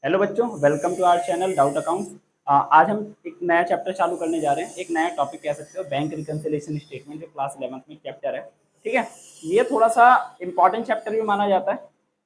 Hello बच्चों, welcome to our channel doubt account. आज हम एक नया चैप्टर चालू करने जा रहे हैं, एक नया टॉपिक कह सकते हो, बैंक रिकंसिलिएशन स्टेटमेंट जो क्लास 11th में चैप्टर है। ठीक है, ये थोड़ा सा इंपॉर्टेंट चैप्टर भी माना जाता है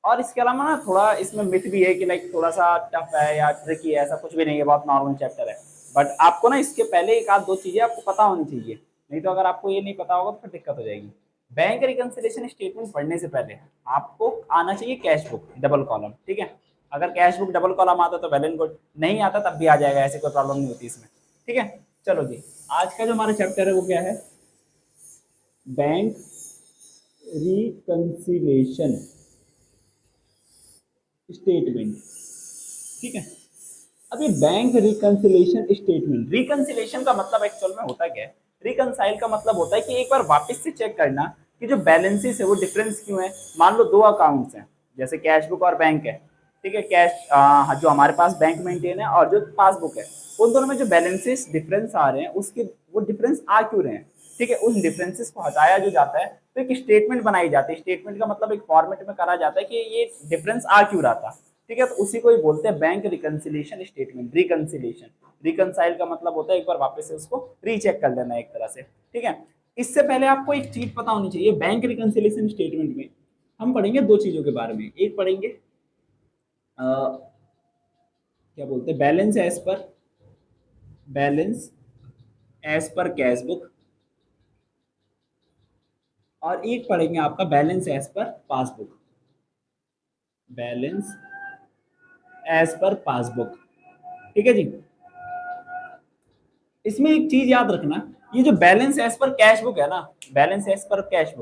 और इसके अलावा ना थोड़ा इसमें मिथ भी है कि लाइक थोड़ा सा टफ है या ट्रिकी है। ऐसा कुछ भी नहीं है, बहुत नॉर्मल चैप्टर है। बट आपको ना इसके पहले एक आध दो चीज़ें आपको पता होनी चाहिए, नहीं तो अगर आपको ये नहीं पता होगा तो फिर दिक्कत हो जाएगी। बैंक रिकंसिलिएशन स्टेटमेंट पढ़ने से पहले आपको आना चाहिए कैश बुक डबल कॉलम। ठीक है, अगर कैश बुक डबल कॉलम आता तो वेल एंड गुड, नहीं आता तब भी आ जाएगा, ऐसी कोई प्रॉब्लम नहीं होती इसमें। ठीक है, चलो जी, आज का जो हमारा चैप्टर है वो क्या है? Bank reconciliation statement. ठीक है, अब ये बैंक रिकंसिलेशन स्टेटमेंट, रिकंसिलेशन का मतलब एक्चुअल में होता क्या है? रिकंसाइल का मतलब होता है कि एक बार वापस से चेक करना कि जो बैलेंसेस है वो डिफरेंस क्यों है। मान लो दो अकाउंट्स हैं, जैसे कैश बुक और बैंक है। ठीक है, कैश जो हमारे पास बैंक मेंटेन है और जो पासबुक है, उन दोनों में जो बैलेंसेस डिफरेंस आ रहे हैं उसके वो डिफरेंस आ क्यों रहे हैं। ठीक है, उन डिफरेंसेस को हटाया जो जाता है तो एक स्टेटमेंट बनाई जाती है। स्टेटमेंट का मतलब एक फॉर्मेट में करा जाता है कि ये डिफरेंस आ क्यों रहा था। ठीक है, तो उसी को ही बोलते हैं bank reconciliation statement. Reconciliation, reconcile का मतलब होता है एक बार वापस से उसको रीचेक कर लेना एक तरह से। ठीक है, इससे पहले आपको एक चीज पता होनी चाहिए, बैंक रिकंसिलिएशन स्टेटमेंट में हम पढ़ेंगे दो चीजों के बारे में। एक पढ़ेंगे क्या बोलते हैं, balance as per cash book, और एक पढ़ेंगे आपका balance as per passbook. Balance as per passbook. ठीक है जी, इसमें एक चीज याद रखना, ये जो balance as per cash book है ना, balance as per cash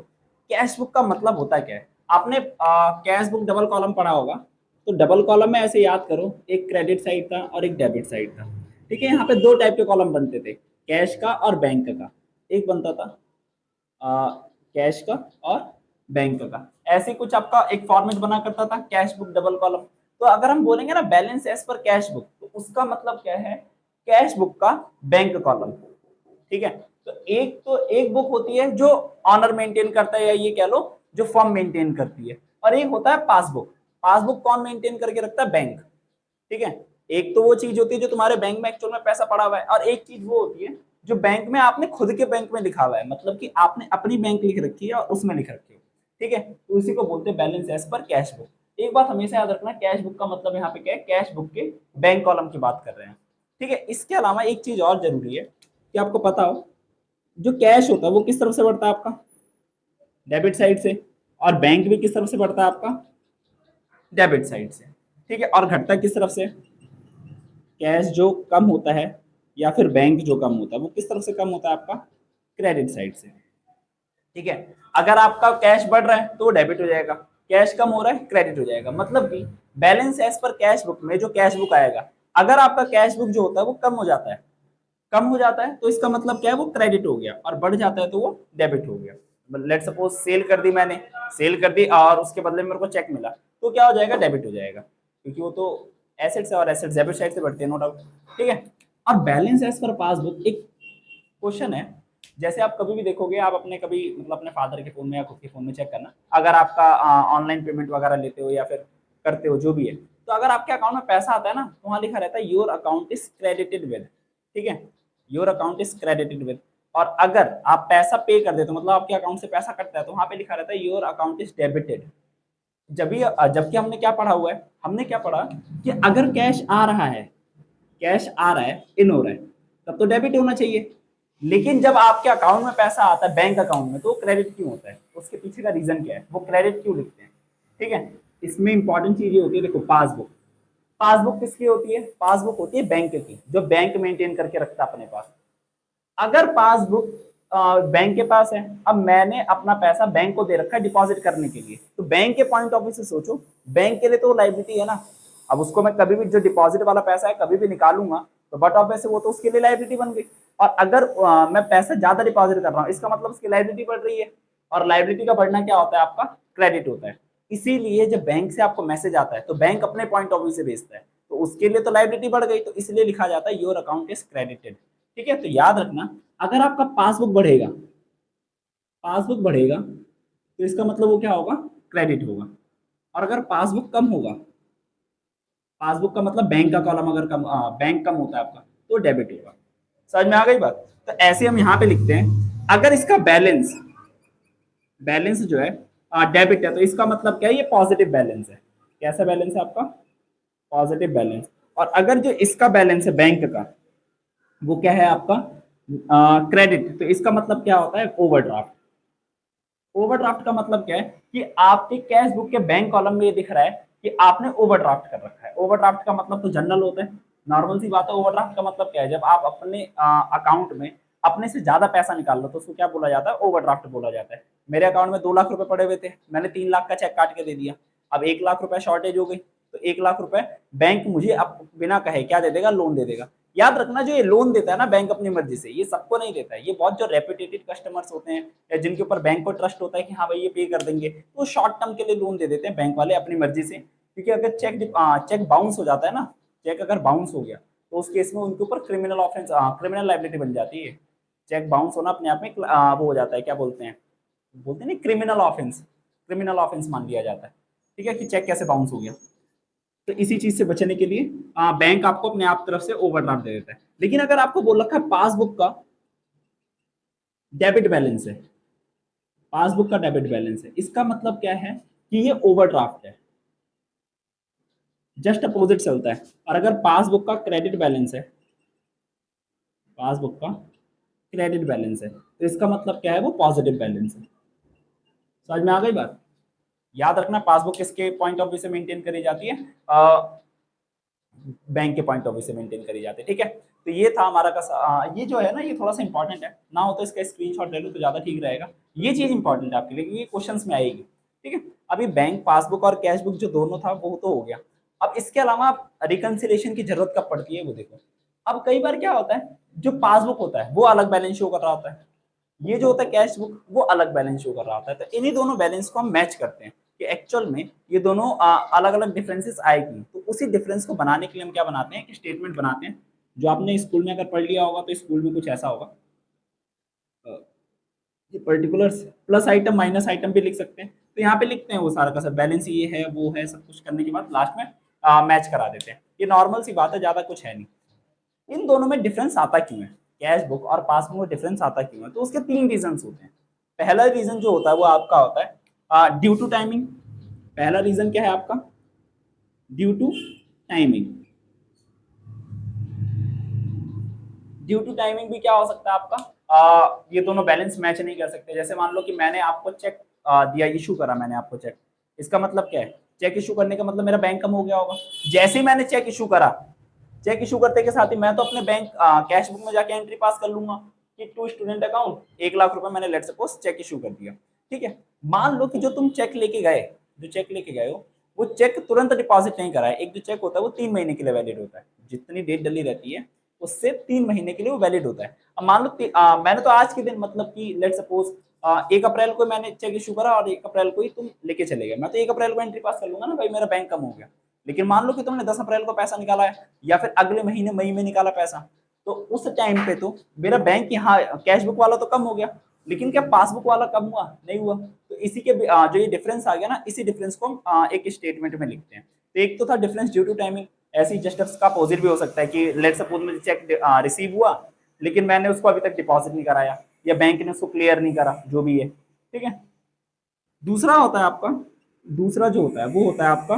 book का मतलब होता क्या है? आपने कैश बुक डबल कॉलम पढ़ा होगा, तो डबल कॉलम में ऐसे याद करो, एक क्रेडिट साइड था और एक डेबिट साइड था। ठीक है, यहाँ पे दो टाइप के कॉलम बनते थे, कैश का और बैंक का। एक बनता था कैश का और बैंक का, ऐसे कुछ आपका एक फॉर्मेट बना करता था कैश बुक डबल कॉलम। तो अगर हम बोलेंगे ना balance as per cash book, तो उसका मतलब क्या है? कैश बुक का बैंक कॉलम। ठीक है, तो एक बुक होती है जो ऑनर मेंटेन करता है, या ये कह लो जो फर्म मेंटेन करती है, और एक होता है पासबुक। पासबुक कौन मेंटेन करके रखता है? बैंक। ठीक है, एक तो वो चीज होती है जो तुम्हारे बैंक में एक्चुअल में पैसा पड़ा हुआ है, और एक चीज वो होती है जो बैंक में आपने खुद के बैंक में लिखा हुआ है, मतलब कि आपने अपनी बैंक लिख रखी है और उसमें लिख रखी है। ठीक है, तो उसी को बोलते हैं balance as per cash book. एक बात हमेशा याद रखना, कैश बुक का मतलब यहाँ पे क्या है? कैश बुक के बैंक कॉलम की बात कर रहे हैं। ठीक है, इसके अलावा एक चीज और जरूरी है कि आपको पता हो, जो कैश होता है वो किस तरफ से बढ़ता है आपका? डेबिट साइड से। और बैंक भी किस तरफ से बढ़ता है आपका? डेबिट साइड से। ठीक है, और घटता किस तरफ से? कैश जो कम होता है या फिर बैंक जो कम होता है वो किस तरफ से कम होता है आपका? क्रेडिट साइड से। ठीक है, अगर आपका कैश बढ़ रहा है तो वो डेबिट हो जाएगा, कैश कम हो रहा है क्रेडिट हो जाएगा। मतलब कि balance as per cash book में जो कैश बुक आएगा, अगर आपका कैश बुक जो होता है वो कम हो जाता है, तो इसका मतलब क्या है? वो क्रेडिट हो गया, और बढ़ जाता है तो वो डेबिट हो गया। लेट सपोज सेल कर दी मैंने, सेल कर दी और उसके बदले में मेरे को चेक मिला, तो क्या हो जाएगा? डेबिट हो जाएगा, क्योंकि वो तो एसेट्स है और एसेट्स डेबिट साइड से बढ़ते हैं, नो डाउट। ठीक है, और बैलेंस एज पर पासबुक एक क्वेश्चन है। जैसे आप कभी भी देखोगे, आप अपने कभी मतलब अपने फादर के फोन में या खुद के फोन में चेक करना, अगर आपका ऑनलाइन पेमेंट वगैरह लेते हो या फिर करते हो जो भी है, तो अगर आपके अकाउंट में पैसा आता है ना, तो वहां लिखा रहता है your account is credited with. ठीक है, your account is credited with. और अगर आप पैसा पे कर देते हो, मतलब आपके अकाउंट से पैसा कटता है, तो वहां पे लिखा रहता है योर अकाउंट इज डेबिटेड। जबकि हमने क्या पढ़ा हुआ है? हमने क्या पढ़ा कि अगर कैश आ रहा है, कैश आ रहा है, इन हो रहा है, तब तो डेबिट होना चाहिए। लेकिन जब आपके अकाउंट में पैसा आता है बैंक अकाउंट में, तो क्रेडिट क्यों होता है? उसके पीछे का रीजन क्या है? वो क्रेडिट क्यों लिखते हैं? ठीक है, इसमें इंपॉर्टेंट चीज ये होती है, देखो पासबुक। पासबुक किसकी होती है? पासबुक होती है बैंक की, जो बैंक मेंटेन करके रखता है अपने पास। अगर पासबुक बैंक के पास है, अब मैंने अपना पैसा बैंक को दे रखा है डिपॉजिट करने के लिए, तो बैंक के पॉइंट ऑफ व्यू से सोचो, बैंक के लिए तो लाइबिलिटी है ना। अब उसको मैं कभी भी, जो डिपॉजिट वाला पैसा है, कभी भी निकालूंगा, तो बट ऑफ से वो तो उसके लिए लाइबिलिटी बन गई। और अगर मैं पैसा ज्यादा डिपॉजिट कर रहा हूँ, इसका मतलब उसकी लाइबिलिटी बढ़ रही है, और लाइबिलिटी का बढ़ना क्या होता है? आपका क्रेडिट होता है। इसीलिए जब बैंक से आपको मैसेज आता है, तो बैंक अपने पॉइंट ऑफ व्यू से भेजता है, तो उसके लिए तो लाइबिलिटी बढ़ गई, तो इसलिए लिखा जाता है योर अकाउंट इज क्रेडिटेड। ठीक है, तो याद रखना, अगर आपका पासबुक बढ़ेगा, तो इसका मतलब वो क्या होगा? क्रेडिट होगा। और अगर पासबुक कम होगा, पासबुक का मतलब बैंक का कॉलम अगर कम बैंक कम होता है आपका तो डेबिट होगा। समझ में आ गई बात? तो ऐसे हम यहाँ पे लिखते हैं, अगर इसका बैलेंस बैलेंस जो है डेबिट है तो इसका मतलब क्या है, ये पॉजिटिव बैलेंस है। कैसा बैलेंस है आपका? Positive balance. और अगर जो इसका बैलेंस है बैंक का वो क्या है आपका? क्रेडिट, तो इसका मतलब क्या होता है? ओवरड्राफ्ट। ओवरड्राफ्ट का मतलब क्या है कि आपके कैश बुक के बैंक कॉलम में ये दिख रहा है कि आपने ओवरड्राफ्ट कर रखा है। ओवरड्राफ्ट का मतलब तो जनरल होता है, नॉर्मल सी बात है। ओवरड्राफ्ट का मतलब क्या है? जब आप अपने अकाउंट में अपने से ज्यादा पैसा निकाल लो तो उसको क्या बोला जाता है? ओवरड्राफ्ट बोला जाता है। मेरे अकाउंट में 2 लाख रुपए पड़े हुए थे, मैंने 3 लाख का चेक काट के दे दिया। अब 1 लाख रुपए शॉर्टेज हो गई, तो 1 लाख रुपए बैंक मुझे अब बिना कहे क्या दे देगा? लोन दे देगा। याद रखना, जो ये लोन देता है ना बैंक अपनी मर्जी से, ये सबको नहीं देता है। ये बहुत जो रेपुटेटेड कस्टमर्स होते हैं या जिनके ऊपर बैंक को ट्रस्ट होता है कि हाँ भाई ये पे कर देंगे, तो शॉर्ट टर्म के लिए लोन दे देते हैं बैंक वाले अपनी मर्जी से। क्योंकि अगर चेक बाउंस हो जाता है ना, चेक अगर बाउंस हो गया तो उस केस में उनके ऊपर क्रिमिनल ऑफेंस, क्रिमिनल लाइबिलिटी बन जाती है। चेक बाउंस होना अपने आप में वो हो जाता है, क्या बोलते हैं, बोलते हैं ना क्रिमिनल ऑफेंस, क्रिमिनल ऑफेंस मान लिया जाता है। ठीक है, कि चेक कैसे बाउंस हो गया। तो इसी चीज से बचने के लिए बैंक आपको अपने आप तरफ से ओवरड्राफ्ट दे देता है। लेकिन अगर आपको बोल रखा है पासबुक का डेबिट बैलेंस है, पासबुक का डेबिट बैलेंस है, इसका मतलब क्या है कि ये ओवरड्राफ्ट है, जस्ट अपोजिट चलता है। और अगर पासबुक का क्रेडिट बैलेंस है, पासबुक का क्रेडिट बैलेंस है, तो इसका मतलब क्या है? वो पॉजिटिव बैलेंस है। समझ में आ गई बात? याद रखना, पासबुक किसके पॉइंट ऑफ व्यू से मेंटेन करी जाती है? बैंक के पॉइंट ऑफ व्यू से मेंटेन करी जाती है। ठीक है, तो ये था हमारा ये जो है ना, ये थोड़ा सा इंपॉर्टेंट है ना, हो तो इसका स्क्रीनशॉट ले लो तो ज्यादा ठीक रहेगा। ये चीज इंपॉर्टेंट है आपके लिए क्योंकि ये क्वेश्चंस में आएगी। ठीक है, अभी बैंक पासबुक और कैश बुक जो दोनों था वो तो हो गया। अब इसके अलावा आप रिकंसिलेशन की जरूरत कब पड़ती है वो देखो। अब कई बार क्या होता है, जो पासबुक होता है वो अलग बैलेंस शो कर रहा होता है, ये जो होता है कैश बुक वो अलग बैलेंस शो कर रहा होता है। तो इन्हीं दोनों बैलेंस को हम मैच करते हैं कि एक्चुअल में ये दोनों अलग अलग डिफरेंसेस आएगी। तो उसी डिफरेंस को बनाने के लिए हम क्या बनाते हैं? स्टेटमेंट बनाते हैं। जो आपने स्कूल में अगर पढ़ लिया होगा तो स्कूल में कुछ ऐसा होगा, ये particulars plus item minus item भी लिख सकते हैं। तो यहाँ पे लिखते हैं वो सारा का सब बैलेंस, ये है वो है, सब कुछ करने के बाद लास्ट में मैच करा देते हैं। ये नॉर्मल सी बात है, ज्यादा कुछ है नहीं। इन दोनों में डिफरेंस आता क्यों है? कैश बुक और पासबुक में डिफरेंस आता क्यों है? तो उसके 3 रीजन होते हैं। पहला रीजन जो होता है वो आपका होता है ड्यू टू टाइमिंग। पहला रीजन क्या है आपका? Due to timing. Due to timing भी क्या हो सकता है आपका? ये दोनों बैलेंस मैच नहीं कर सकते। जैसे मान लो कि मैंने आपको चेक दिया, इशू करा मैंने आपको चेक, इसका मतलब क्या है? चेक इशू करने का मतलब मेरा बैंक कम हो गया होगा। जैसे ही मैंने चेक इशू करा, चेक इशू करते के साथ ही मैं तो अपने बैंक कैश बुक में जाके एंट्री पास कर लूंगा कि टू स्टूडेंट अकाउंट 1 लाख रुपए मैंने लेट सपोज चेक इशू कर दिया। ठीक है, मान लो कि जो तुम चेक लेके गए, जो चेक लेके गए हो वो चेक तुरंत डिपॉजिट नहीं करा है। एक जो चेक होता है वो 3 महीने के लिए वैलिड होता है, जितनी डेट डली रहती है उससे 3 महीने के लिए वो वैलिड होता है। अब मान लो मैंने तो आज के दिन मतलब कि लेट सपोज 1 अप्रैल को मैंने चेक इशू करा और 1 अप्रैल को ही तुम लेके चले गए, मैं तो 1 अप्रैल को एंट्री पास कर लूंगा ना भाई, मेरा बैंक कम हो गया। लेकिन मान लो कि तुमने 10 अप्रैल को पैसा निकाला है या फिर अगले महीने मई में निकाला पैसा, तो उस टाइम पे तो मेरा बैंक यहाँ कैश बुक वाला तो कम हो गया, लेकिन क्या पासबुक वाला कम हुआ? नहीं हुआ। तो इसी के जो ये डिफरेंस आ गया ना, इसी डिफरेंस को हम एक स्टेटमेंट में लिखते हैं। तो एक तो था डिफरेंस ड्यू टू टाइमिंग, ऐसे ही जस्ट इसका अपोजिट भी हो सकता है कि लेट सपोज मुझे चेक रिसीव हुआ लेकिन मैंने उसको अभी तक डिपॉजिट नहीं कराया या बैंक ने उसको क्लियर नहीं करा, जो भी है। ठीक है, दूसरा होता है आपका, दूसरा जो होता है वो होता है आपका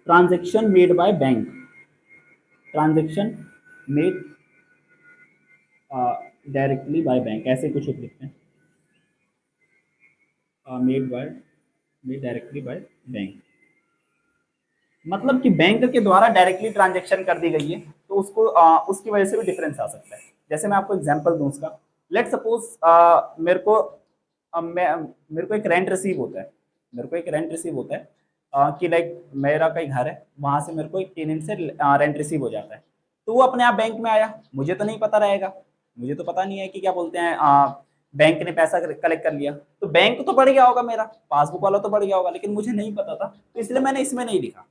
transaction made by bank. Transaction made directly by bank, ऐसे कुछ लिखते हैं, made by, made directly by bank. मतलब कि बैंक के द्वारा डायरेक्टली ट्रांजेक्शन कर दी गई है, तो उसको उसकी वजह से भी डिफरेंस आ सकता है। जैसे मैं आपको एग्जांपल दूं उसका, लेट सपोज मेरे को मेरे को एक रेंट रिसीव होता है, मेरे को एक रेंट रिसीव होता है कि लाइक मेरा कहीं घर है, वहां से मेरे को एक टेनेंट से रेंट रिसीव हो जाता है। तो वो अपने आप बैंक में आया, मुझे तो नहीं पता रहेगा, मुझे तो पता नहीं है कि क्या बोलते हैं बैंक ने पैसा कलेक्ट कर लिया, तो बैंक तो बढ़ गया होगा मेरा, पासबुक वाला तो बढ़ गया होगा, लेकिन मुझे नहीं पता था तो इसलिए मैंने इसमें नहीं लिखा,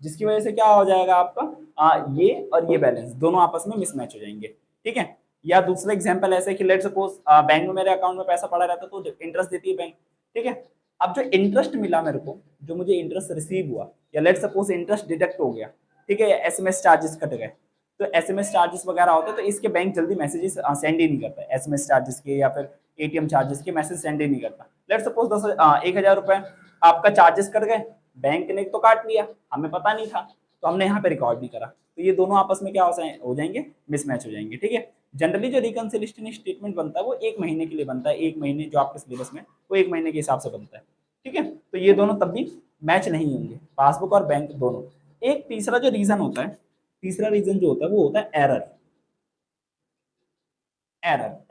जिसकी वजह से क्या हो जाएगा आपका ये और ये बैलेंस दोनों आपस में मिसमैच हो जाएंगे। ठीक है, या दूसरा एग्जांपल ऐसे कि लेट सपोज बैंक में मेरे अकाउंट में पैसा पड़ा रहता है तो इंटरेस्ट देती है बैंक। ठीक है, अब जो इंटरेस्ट मिला मेरे को, जो मुझे इंटरेस्ट रिसीव हुआ, या लेट सपोज इंटरेस्ट डिडक्ट हो गया, ठीक है, एसएमएस चार्जेस कट गए, तो एसएमएस चार्जेस वगैरह होते हैं तो इसके बैंक जल्दी मैसेजेस सेंड ही नहीं करता है, एसएमएस चार्जेस के या फिर एटीएम चार्जेस के मैसेज सेंड ही नहीं करता। लेट सपोज 1000 आपका चार्जेस कट गए, बैंक ने तो काट लिया, हमें पता नहीं था, तो हमने यहाँ पे रिकॉर्ड नहीं करा, तो ये दोनों आपस में क्या हो जाएंगे, मिसमैच हो जाएंगे, ठीक है। जनरली जो रिकंसिलिएशन स्टेटमेंट बनता है वो 1 महीने के लिए बनता है, 1 महीने जो आपके सिलेबस में वो 1 महीने के हिसाब से बनता है, ठीक है। तो ये दोनों तब भी मैच नहीं होंगे, पासबुक और बैंक दोनों। एक तीसरा जो रीजन होता है, तीसरा रीजन जो होता है वो होता है एरर।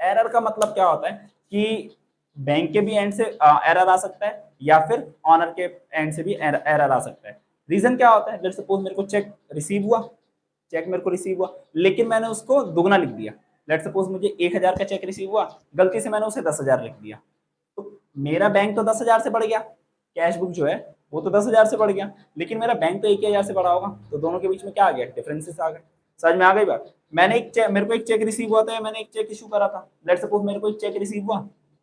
एरर का मतलब क्या होता है कि बैंक के भी एंड से एरर आ सकता है या फिर ऑनर के एंड से भी एरर आ सकता है। रीजन क्या होता है, लेट्स सपोज मेरे को चेक रिसीव हुआ, चेक मेरे को रिसीव हुआ, लेकिन मैंने उसको दुगना लिख दिया। लेट्स सपोज मुझे 1000 का चेक रिसीव हुआ, गलती से मैंने उसे 10,000 लिख दिया, तो मेरा बैंक तो 10,000 से बढ़ गया, कैश बुक जो है वो तो 10,000 से बढ़ गया, लेकिन मेरा बैंक तो 1,000 से बढ़ा होगा, तो दोनों के बीच में क्या आ गया, डिफरेंसेस आ गए। समझ में आ गई बात। मैंने एक चेक, मेरे को एक चेक रिसीव हुआ था, मैंने एक चेक इशू करा था, लेट सपोज मेरे को एक चेक रिसीव हुआ,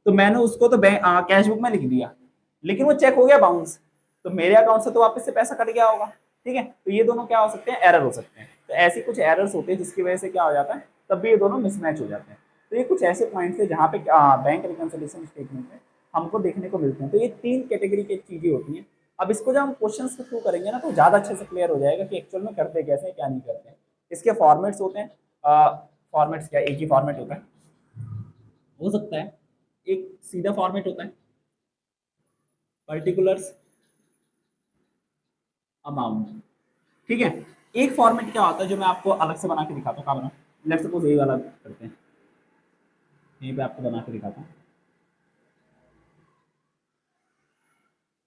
तो मैंने उसको तो कैश बुक में लिख दिया, लेकिन वो चेक हो गया बाउंस, तो मेरे अकाउंट से तो वापस से पैसा कट गया होगा, ठीक है। तो ये दोनों क्या हो सकते हैं, एरर हो सकते हैं। तो ऐसी कुछ एरर्स होते हैं जिसकी वजह से क्या हो जाता है, तब भी ये दोनों मिसमैच हो जाते हैं। तो ये कुछ ऐसे पॉइंट्स है जहाँ पे बैंक रिकंसिलिएशन स्टेटमेंट में हमको देखने को मिलते हैं। तो ये 3 कैटेगरी की चीजें होती हैं। अब इसको जब हम क्वेश्चन के थ्रू करेंगे ना तो ज्यादा अच्छे से क्लियर हो जाएगा कि एक्चुअल में करते कैसे हैं, क्या नहीं करते हैं। इसके फॉर्मेट्स होते हैं, फॉर्मेट्स क्या, एक ही फॉर्मेट होता है, हो सकता है एक सीधा फॉर्मेट होता है, पर्टिकुलर्स, अमाउंट, ठीक है। एक फॉर्मेट क्या होता है जो मैं आपको अलग से बना के दिखाता हूँ, क्या बना, लेट्स सपोज यही वाला करते हैं, यहीं पे आपको बना के दिखाता हूँ।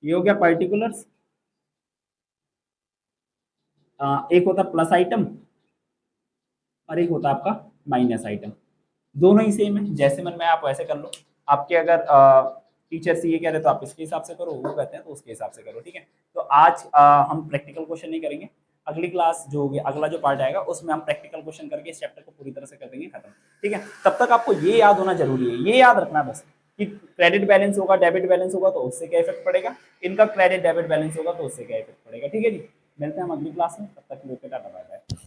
ये हो गया पर्टिकुलर्स, एक होता प्लस आइटम और एक होता आपका माइनस आइटम। दोनों ही सेम है, जैसे मन में आप वैसे कर लो। आपके अगर टीचर से ये कह रहे तो आप इसके हिसाब से करो, वो कहते हैं तो उसके हिसाब से करो, ठीक है। तो आज हम प्रैक्टिकल क्वेश्चन नहीं करेंगे, अगली क्लास जो होगी, अगला जो पार्ट आएगा उसमें हम प्रैक्टिकल क्वेश्चन करके इस चैप्टर को पूरी तरह से कर देंगे खत्म, ठीक है। तब तक आपको ये याद होना जरूरी है, ये याद रखना बस कि क्रेडिट बैलेंस होगा, डेबिट बैलेंस होगा तो उससे क्या इफेक्ट पड़ेगा, इनका क्रेडिट डेबिट बैलेंस होगा तो उससे क्या इफेक्ट पड़ेगा, ठीक है जी। मिलते हैं हम अगली क्लास में, तब तक के लिए टाटा बाय बाय।